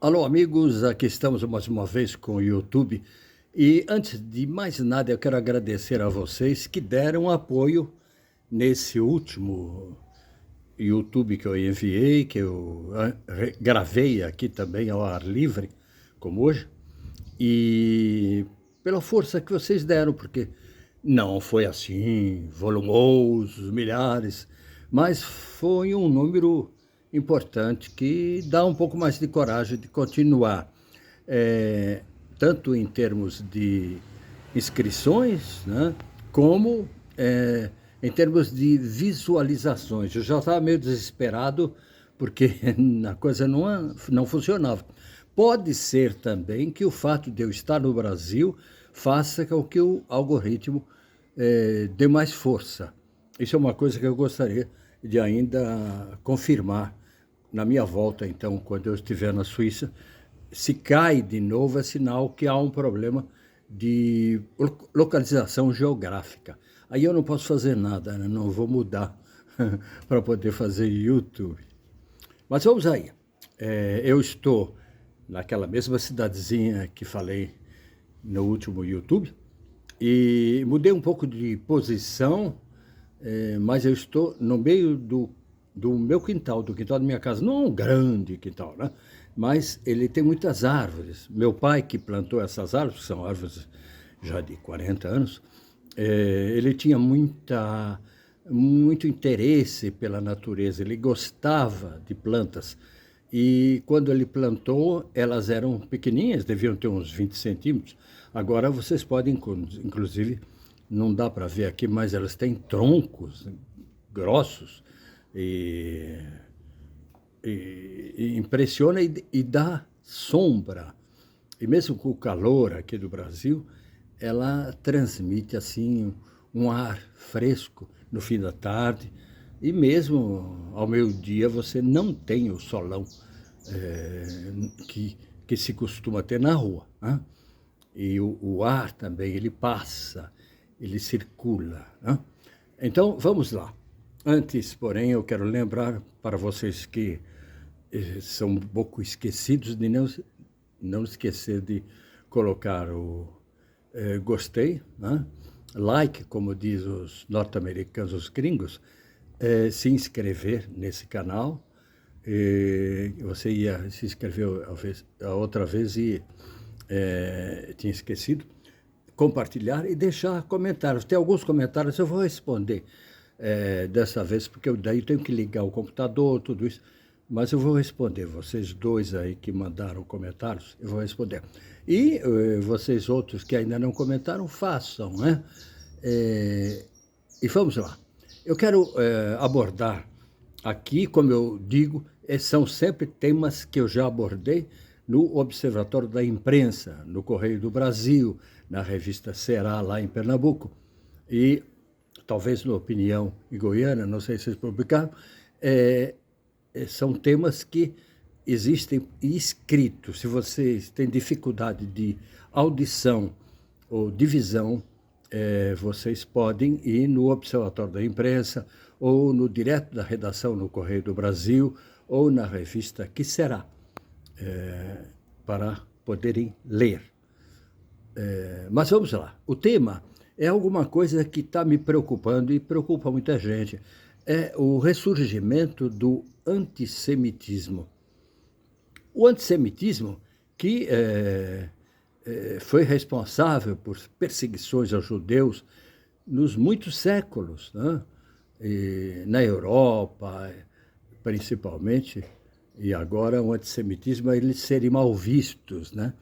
Alô, amigos, aqui estamos mais uma vez com o YouTube. E antes de mais nada, eu quero agradecer a vocês que deram apoio nesse último YouTube que eu enviei, que eu gravei aqui também ao ar livre, como hoje, e pela força que vocês deram, porque não foi assim, volumosos, milhares, mas foi um número importante que dá um pouco mais de coragem de continuar, é, tanto em termos de inscrições, né, como em termos de visualizações. Eu já estava meio desesperado porque a coisa não funcionava. Pode ser também que o fato de eu estar no Brasil faça com que o algoritmo dê mais força. Isso é uma coisa que eu gostaria de ainda confirmar na minha volta, então, quando eu estiver na Suíça. Se cai de novo, é sinal que há um problema de localização geográfica. Aí eu não posso fazer nada, né? Não vou mudar para poder fazer YouTube. Mas vamos aí. Eu estou naquela mesma cidadezinha que falei no último YouTube e mudei um pouco de posição, mas eu estou no meio do meu quintal, do quintal da minha casa. Não é um grande quintal, né? Mas ele tem muitas árvores. Meu pai, que plantou essas árvores, que são árvores já de 40 anos, ele tinha muito interesse pela natureza, ele gostava de plantas. E quando ele plantou, elas eram pequenininhas, deviam ter uns 20 centímetros. Agora vocês podem, inclusive, não dá para ver aqui, mas elas têm troncos grossos e, e impressiona e dá sombra. E mesmo com o calor aqui do Brasil, ela transmite assim um ar fresco no fim da tarde, e mesmo ao meio-dia você não tem o solão que se costuma ter na rua, né? E o ar também, ele passa, ele circula, né? Então, vamos lá. Antes, porém, eu quero lembrar para vocês que são um pouco esquecidos de não esquecer de colocar o gostei, né? Like, como diz os norte-americanos, os gringos, se inscrever nesse canal. Você ia se inscrever a outra vez e tinha esquecido. Compartilhar e deixar comentários. Tem alguns comentários, eu vou responder dessa vez, porque daí eu tenho que ligar o computador, tudo isso. Mas eu vou responder. Vocês dois aí que mandaram comentários, eu vou responder. E vocês outros que ainda não comentaram, façam, né? E vamos lá. Eu quero abordar aqui, como eu digo, são sempre temas que eu já abordei no Observatório da Imprensa, no Correio do Brasil, na revista Será, lá em Pernambuco, e talvez no Opinião em Goiânia, não sei se vocês publicaram. São temas que existem escritos. Se vocês têm dificuldade de audição ou de visão, vocês podem ir no Observatório da Imprensa ou no direto da redação no Correio do Brasil ou na revista Que Será, para poderem ler. Mas vamos lá. O tema é alguma coisa que está me preocupando e preocupa muita gente. É o ressurgimento do antissemitismo. O antissemitismo que foi responsável por perseguições aos judeus nos muitos séculos, né? Na Europa, principalmente, e agora o antissemitismo, eles serem mal vistos, né?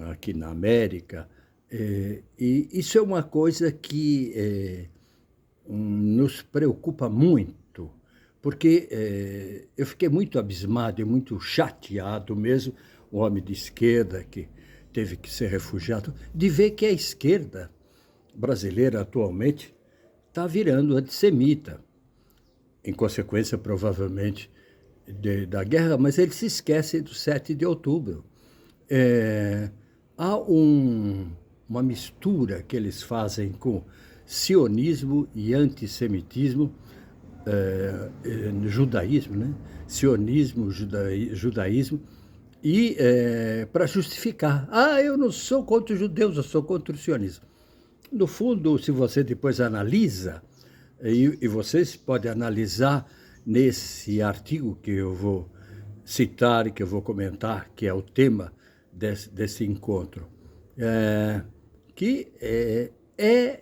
Aqui na América. E isso é uma coisa que nos preocupa muito, porque eu fiquei muito abismado e muito chateado mesmo, um homem de esquerda que teve que ser refugiado, de ver que a esquerda brasileira atualmente está virando antissemita, em consequência, provavelmente, da guerra, mas ele se esquece do 7 de outubro. Há uma mistura que eles fazem com sionismo e antissemitismo, judaísmo, né? Sionismo, judaísmo, e para justificar. Eu não sou contra os judeus, eu sou contra o sionismo. No fundo, se você depois analisa, e vocês podem analisar nesse artigo que eu vou citar e que eu vou comentar, que é o tema desse encontro, que é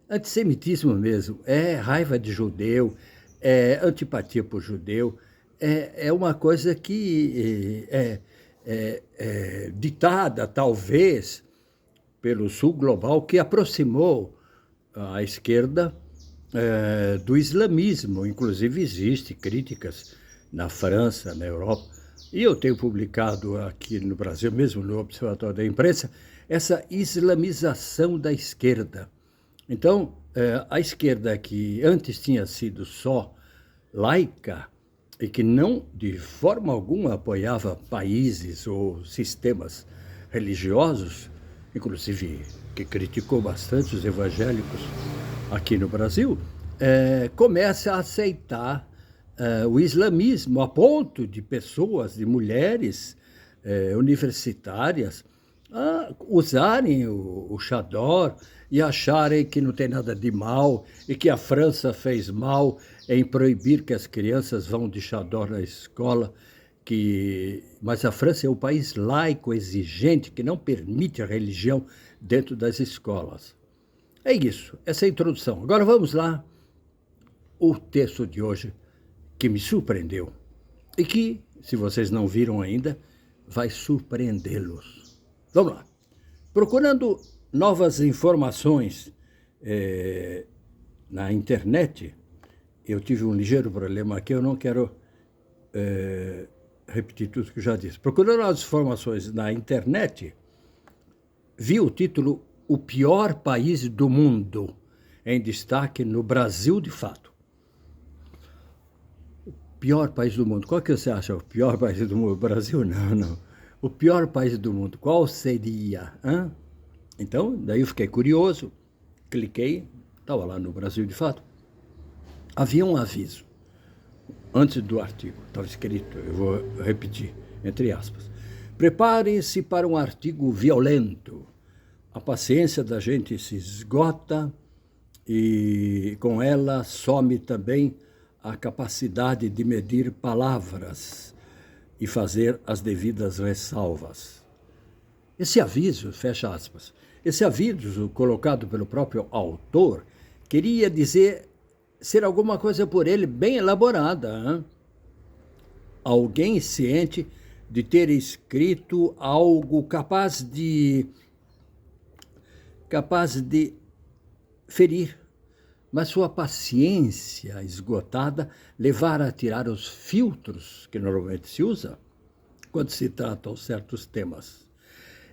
antissemitismo mesmo, é raiva de judeu, é antipatia por judeu, é uma coisa que é ditada, talvez, pelo Sul global, que aproximou a esquerda do islamismo. Inclusive, existem críticas na França, na Europa, e eu tenho publicado aqui no Brasil, mesmo no Observatório da Imprensa, essa islamização da esquerda. Então, a esquerda, que antes tinha sido só laica e que não, de forma alguma, apoiava países ou sistemas religiosos, inclusive que criticou bastante os evangélicos aqui no Brasil, começa a aceitar o islamismo, a ponto de pessoas, de mulheres universitárias, usarem o chador e acharem que não tem nada de mal e que a França fez mal em proibir que as crianças vão de chador na escola, mas a França é um país laico, exigente, que não permite a religião dentro das escolas. É isso, essa é a introdução. Agora vamos lá, o texto de hoje que me surpreendeu e que, se vocês não viram ainda, vai surpreendê-los. Vamos lá. Procurando novas informações na internet, eu tive um ligeiro problema aqui, eu não quero repetir tudo que eu já disse. Procurando novas informações na internet, vi o título O Pior País do Mundo, em destaque no Brasil de fato. O pior país do mundo. Qual que você acha o pior país do mundo? O Brasil? Não. O pior país do mundo, qual seria? Então, daí eu fiquei curioso, cliquei, estava lá no Brasil de fato. Havia um aviso, antes do artigo, estava escrito, eu vou repetir, entre aspas. Preparem-se para um artigo violento. A paciência da gente se esgota e com ela some também a capacidade de medir palavras e fazer as devidas ressalvas. Esse aviso, fecha aspas, esse aviso colocado pelo próprio autor queria dizer ser alguma coisa por ele bem elaborada. Hein? Alguém ciente de ter escrito algo capaz de ferir, mas sua paciência esgotada levara a tirar os filtros que normalmente se usa quando se tratam certos temas.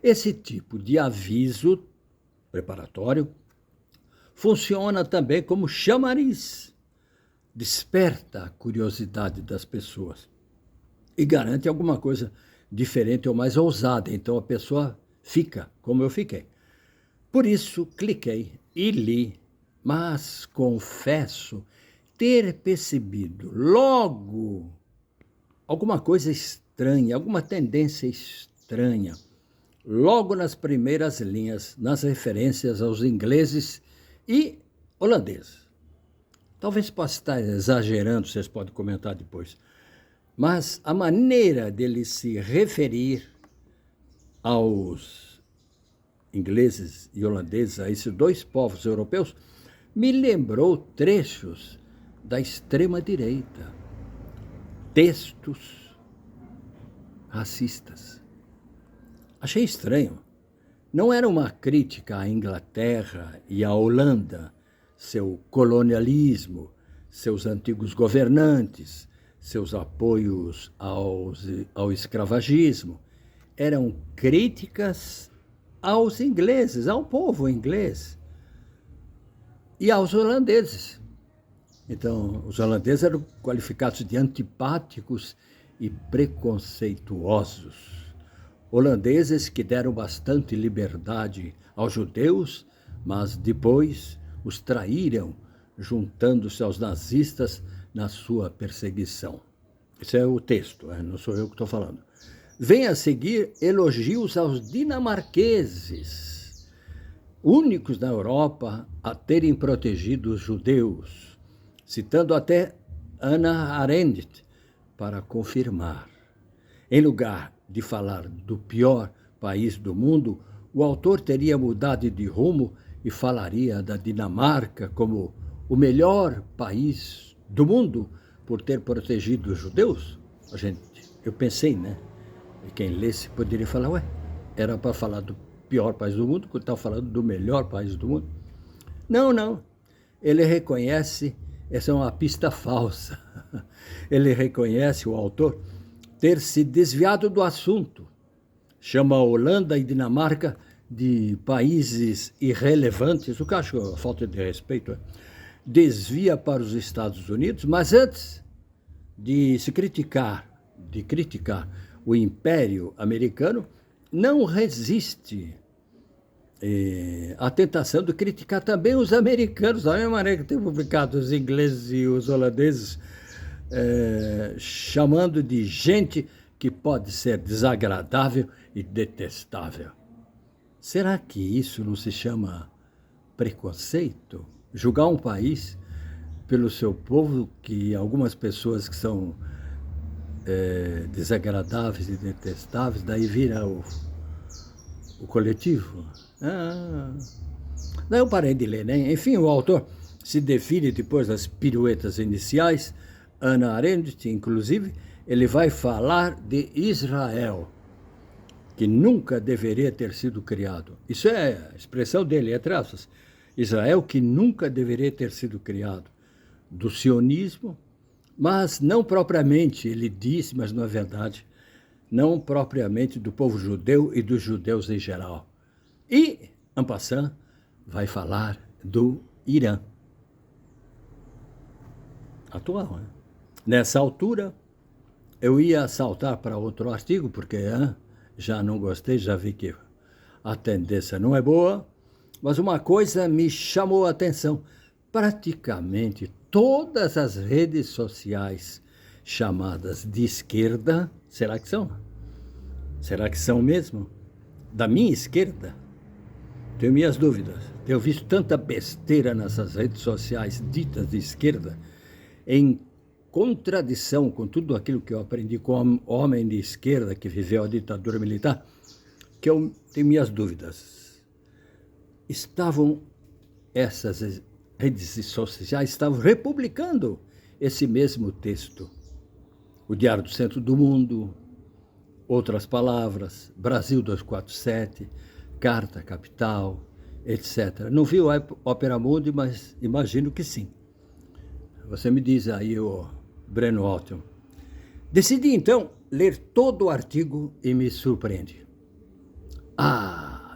Esse tipo de aviso preparatório funciona também como chamariz, desperta a curiosidade das pessoas e garante alguma coisa diferente ou mais ousada. Então a pessoa fica como eu fiquei. Por isso, cliquei e li, mas confesso ter percebido logo alguma coisa estranha, alguma tendência estranha, logo nas primeiras linhas, nas referências aos ingleses e holandeses. Talvez possa estar exagerando, vocês podem comentar depois, mas a maneira dele se referir aos ingleses e holandeses, a esses dois povos europeus, me lembrou trechos da extrema-direita, textos racistas. Achei estranho. Não era uma crítica à Inglaterra e à Holanda, seu colonialismo, seus antigos governantes, seus apoios ao escravagismo. Eram críticas aos ingleses, ao povo inglês e aos holandeses. Então, os holandeses eram qualificados de antipáticos e preconceituosos. Holandeses que deram bastante liberdade aos judeus, mas depois os traíram, juntando-se aos nazistas na sua perseguição. Esse é o texto, não sou eu que estou falando. Vem a seguir elogios aos dinamarqueses, únicos na Europa a terem protegido os judeus, citando até Hannah Arendt para confirmar. Em lugar de falar do pior país do mundo, o autor teria mudado de rumo e falaria da Dinamarca como o melhor país do mundo por ter protegido os judeus? Gente, eu pensei, né? E quem lesse poderia falar, ué, era para falar do pior país do mundo, quando estava falando do melhor país do mundo. Não, não. Ele reconhece, essa é uma pista falsa. Ele reconhece, o autor, ter se desviado do assunto. Chama a Holanda e Dinamarca de países irrelevantes, o que eu acho falta de respeito. Desvia para os Estados Unidos, mas antes de criticar o Império Americano, não resiste à tentação de criticar também os americanos, da mesma maneira que tem publicado os ingleses e os holandeses, chamando de gente que pode ser desagradável e detestável. Será que isso não se chama preconceito? Julgar um país pelo seu povo, que algumas pessoas que são desagradáveis e detestáveis, daí vira o coletivo? Daí eu parei de ler, né? Enfim, o autor se define depois das piruetas iniciais, Hannah Arendt, inclusive, ele vai falar de Israel, que nunca deveria ter sido criado. Isso é a expressão dele, entre aspas. Israel que nunca deveria ter sido criado. Do sionismo, mas não propriamente, ele disse, mas não é verdade, não propriamente do povo judeu e dos judeus em geral. E, en passant, vai falar do Irã. Atual, né? Nessa altura, eu ia saltar para outro artigo, porque já não gostei, já vi que a tendência não é boa, mas uma coisa me chamou a atenção. Praticamente todas as redes sociais chamadas de esquerda, será que são? Será que são mesmo? Da minha esquerda? Tenho minhas dúvidas. Tenho visto tanta besteira nessas redes sociais ditas de esquerda, em contradição com tudo aquilo que eu aprendi com homem de esquerda que viveu a ditadura militar, que eu tenho minhas dúvidas. Essas redes sociais estavam republicando esse mesmo texto. O Diário do Centro do Mundo, outras palavras, Brasil 247, Carta Capital, etc. Não vi o Opera Mundi, mas imagino que sim. Você me diz aí, o Breno Altman. Decidi, então, ler todo o artigo e me surpreende.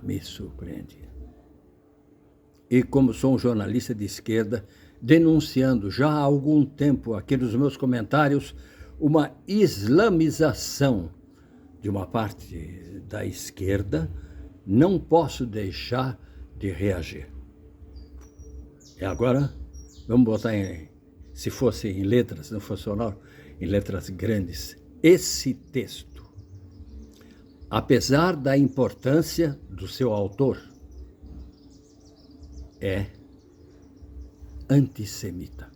Me surpreende. E como sou um jornalista de esquerda, denunciando já há algum tempo aqui nos meus comentários uma islamização de uma parte da esquerda, não posso deixar de reagir. E agora, vamos botar se fosse em letras, não fosse sonoro, em letras grandes, esse texto, apesar da importância do seu autor, é antissemita.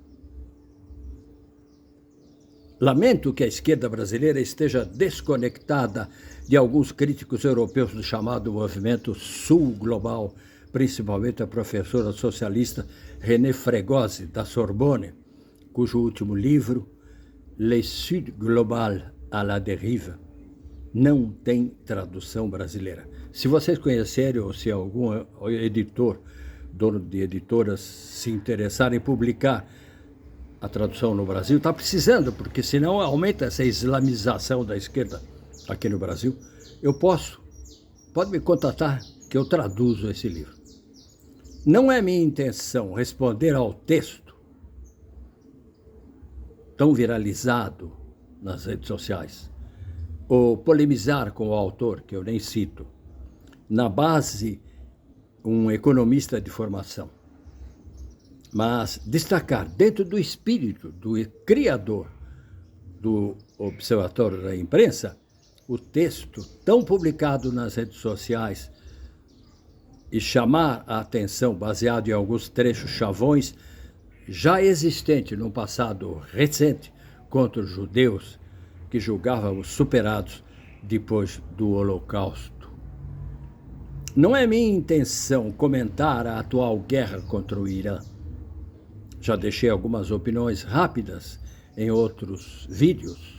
Lamento que a esquerda brasileira esteja desconectada de alguns críticos europeus do chamado movimento Sul Global, principalmente a professora socialista René Fregosi, da Sorbonne, cujo último livro, Le Sud Global à la dérive, não tem tradução brasileira. Se vocês conhecerem, ou se algum editor, dono de editoras, se interessar em publicar a tradução no Brasil, está precisando, porque senão aumenta essa islamização da esquerda aqui no Brasil. Pode me contatar que eu traduzo esse livro. Não é minha intenção responder ao texto tão viralizado nas redes sociais, ou polemizar com o autor, que eu nem cito, na base, um economista de formação, mas destacar dentro do espírito do criador do Observatório da Imprensa o texto tão publicado nas redes sociais e chamar a atenção baseado em alguns trechos chavões já existente no passado recente contra os judeus que julgavam superados depois do Holocausto. Não é minha intenção comentar a atual guerra contra o Irã. Já deixei algumas opiniões rápidas em outros vídeos,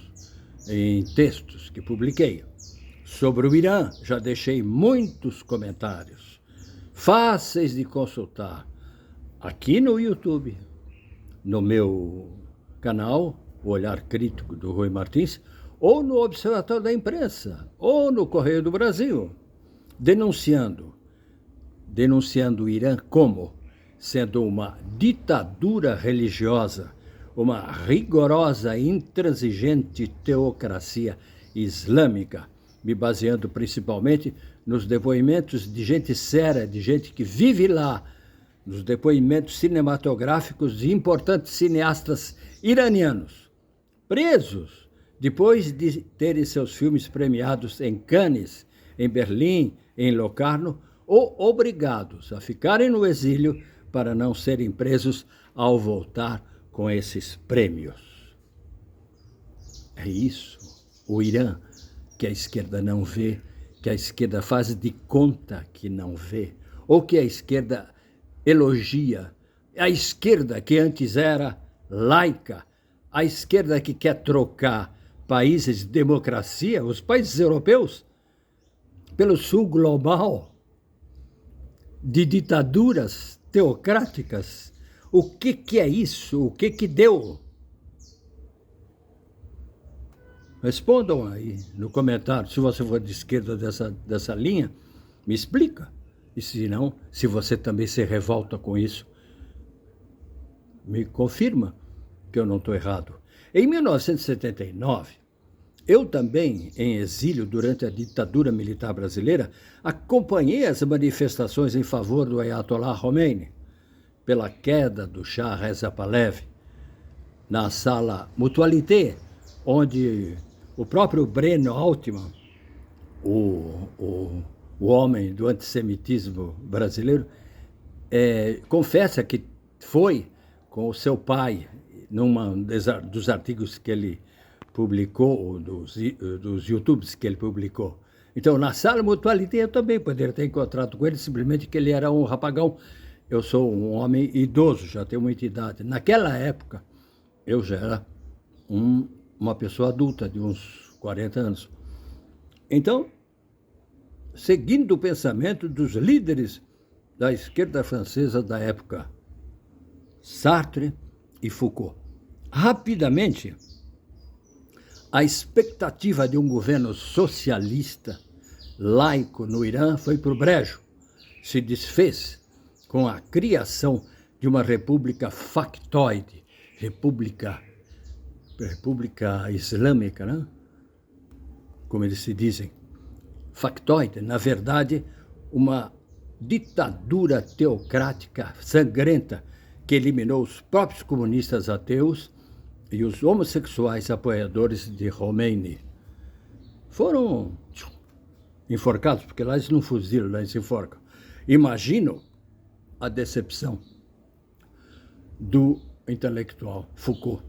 em textos que publiquei. Sobre o Irã, já deixei muitos comentários, fáceis de consultar, aqui no YouTube, no meu canal, O Olhar Crítico do Rui Martins, ou no Observatório da Imprensa, ou no Correio do Brasil, denunciando o Irã como sendo uma ditadura religiosa, uma rigorosa e intransigente teocracia islâmica, me baseando principalmente nos depoimentos de gente séria, de gente que vive lá, nos depoimentos cinematográficos de importantes cineastas iranianos, presos depois de terem seus filmes premiados em Cannes, em Berlim, em Locarno, ou obrigados a ficarem no exílio para não serem presos ao voltar com esses prêmios. É isso, o Irã, que a esquerda não vê, que a esquerda faz de conta que não vê, ou que a esquerda elogia, a esquerda que antes era laica, a esquerda que quer trocar países de democracia, os países europeus, pelo sul global, de ditaduras teocráticas. O que é isso? O que deu? Respondam aí no comentário, se você for de esquerda dessa linha, me explica. E se não, se você também se revolta com isso, me confirma que eu não estou errado. Em 1979, eu também, em exílio durante a ditadura militar brasileira, acompanhei as manifestações em favor do Ayatollah Khomeini, pela queda do Shah Reza Pahlavi, na sala Mutualité, onde o próprio Breno Altman, o homem do antissemitismo brasileiro, confessa que foi com o seu pai, num dos artigos que ele publicou, dos YouTubes que ele publicou. Então, na sala Mutualité, eu também poderia ter encontrado com ele, simplesmente que ele era um rapagão. Eu sou um homem idoso, já tenho muita idade. Naquela época, eu já era uma pessoa adulta, de uns 40 anos. Então, seguindo o pensamento dos líderes da esquerda francesa da época, Sartre e Foucault, rapidamente, a expectativa de um governo socialista, laico no Irã foi para o brejo, se desfez com a criação de uma república factoide, república islâmica, né? Como eles se dizem, factoide, na verdade, uma ditadura teocrática sangrenta que eliminou os próprios comunistas ateus e os homossexuais apoiadores de Khomeini. Foram enforcados, porque lá eles não fuzilam, lá eles enforcam. Imagino a decepção do intelectual Foucault,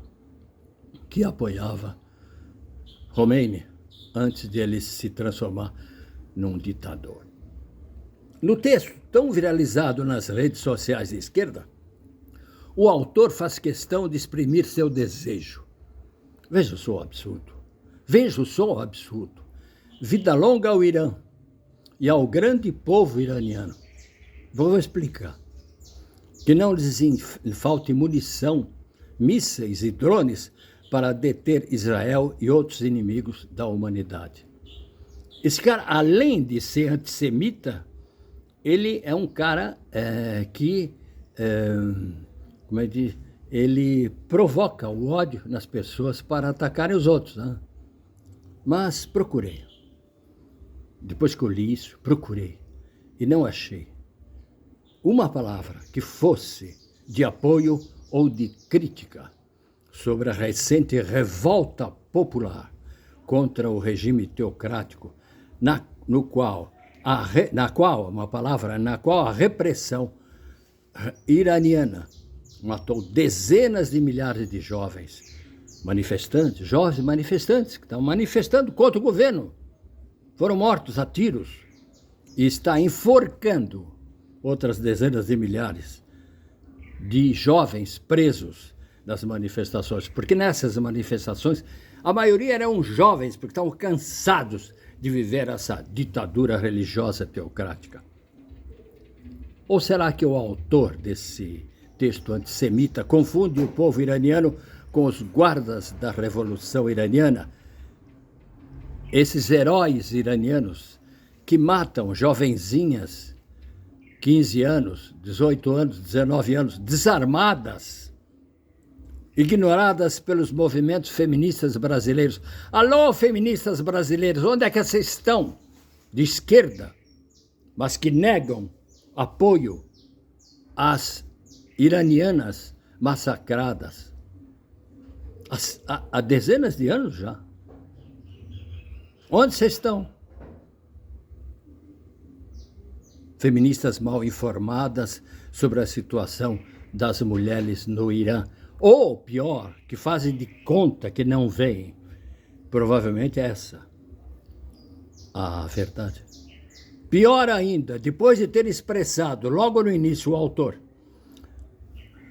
que apoiava Khomeini antes de ele se transformar num ditador. No texto tão viralizado nas redes sociais de esquerda, o autor faz questão de exprimir seu desejo. Veja só o absurdo. Veja só o absurdo. Vida longa ao Irã e ao grande povo iraniano. Vou explicar. Que não lhes falte munição, mísseis e drones para deter Israel e outros inimigos da humanidade. Esse cara, além de ser antissemita, ele é um cara que, como é que diz, ele provoca o ódio nas pessoas para atacarem os outros, né? Mas procurei. Depois que eu li isso, procurei e não achei uma palavra que fosse de apoio ou de crítica sobre a recente revolta popular contra o regime teocrático, na qual a repressão iraniana matou dezenas de milhares de jovens manifestantes que estão manifestando contra o governo, foram mortos a tiros, e está enforcando outras dezenas de milhares de jovens presos nas manifestações, porque nessas manifestações a maioria eram jovens, porque estavam cansados de viver essa ditadura religiosa teocrática. Ou será que o autor desse texto antissemita confunde o povo iraniano com os guardas da Revolução Iraniana? Esses heróis iranianos que matam jovenzinhas, 15 anos, 18 anos, 19 anos, desarmadas, ignoradas pelos movimentos feministas brasileiros. Alô, feministas brasileiros, onde é que vocês estão? De esquerda, mas que negam apoio às iranianas massacradas há dezenas de anos já. Onde vocês estão? Feministas mal informadas sobre a situação das mulheres no Irã. Ou, pior, que fazem de conta que não veem. Provavelmente é essa a verdade. Pior ainda, depois de ter expressado logo no início o autor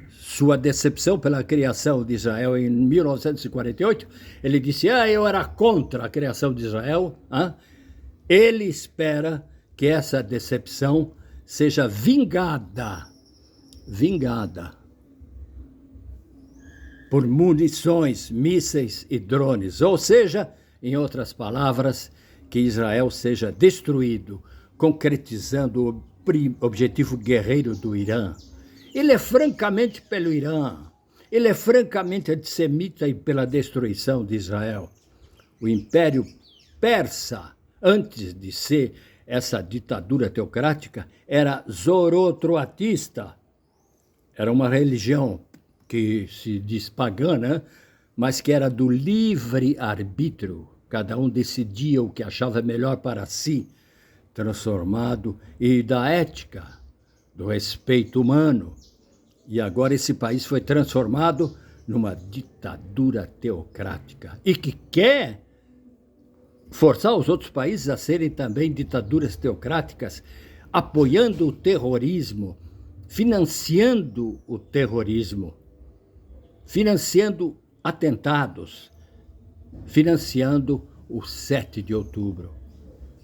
sua decepção pela criação de Israel em 1948, ele disse, eu era contra a criação de Israel. Ele espera que essa decepção seja vingada por munições, mísseis e drones. Ou seja, em outras palavras, que Israel seja destruído, concretizando o objetivo guerreiro do Irã. Ele é francamente pelo Irã, ele é francamente antissemita e pela destruição de Israel. O Império Persa, antes de ser essa ditadura teocrática, era zoroastrista. Era uma religião que se diz pagã, né? Mas que era do livre-arbítrio. Cada um decidia o que achava melhor para si, transformado, e da ética, do respeito humano. E agora esse país foi transformado numa ditadura teocrática e que quer forçar os outros países a serem também ditaduras teocráticas, apoiando o terrorismo, financiando o terrorismo, financiando atentados, financiando o 7 de outubro.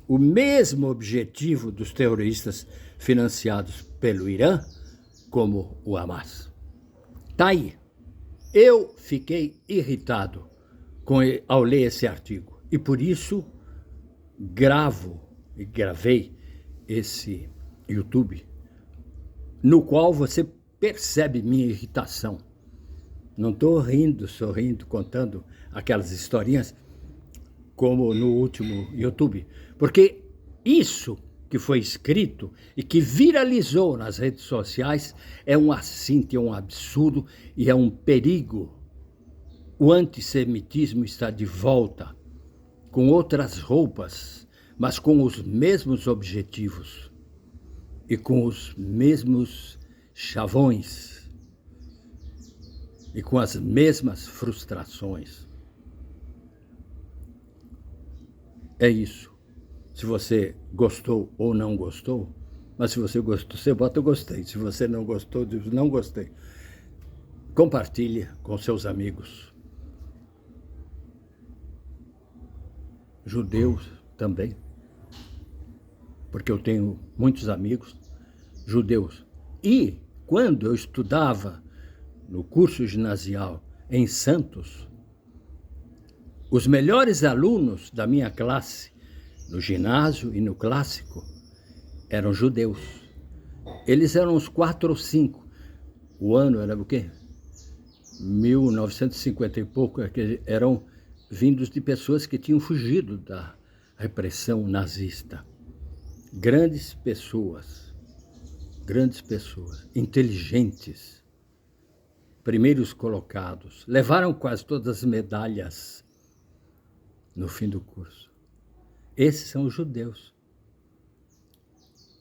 O mesmo objetivo dos terroristas financiados pelo Irã, como o Hamas. Tá aí. Eu fiquei irritado ao ler esse artigo e por isso gravei esse YouTube, no qual você percebe minha irritação. Não estou sorrindo, contando aquelas historinhas como no último YouTube, porque isso que foi escrito e que viralizou nas redes sociais é um assinte, é um absurdo e é um perigo. O antissemitismo está de volta, com outras roupas, mas com os mesmos objetivos e com os mesmos chavões e com as mesmas frustrações. É isso. Se você gostou ou não gostou, mas se você gostou, você bota gostei. Se você não gostou, diz não gostei. Compartilhe com seus amigos. Judeus também, porque eu tenho muitos amigos judeus. E quando eu estudava no curso ginasial em Santos, os melhores alunos da minha classe, no ginásio e no clássico, eram judeus. Eles eram uns 4 ou 5. O ano era o quê? 1950 e pouco, eram vindos de pessoas que tinham fugido da repressão nazista. Grandes pessoas, inteligentes, primeiros colocados, levaram quase todas as medalhas no fim do curso. Esses são os judeus.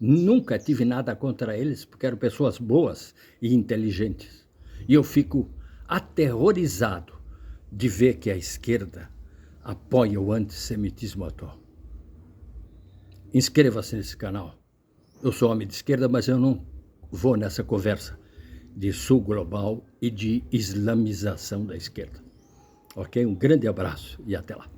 Nunca tive nada contra eles, porque eram pessoas boas e inteligentes. E eu fico aterrorizado de ver que a esquerda apoia o antissemitismo atual. Inscreva-se nesse canal. Eu sou homem de esquerda, mas eu não vou nessa conversa de sul global e de islamização da esquerda. Ok? Um grande abraço e até lá.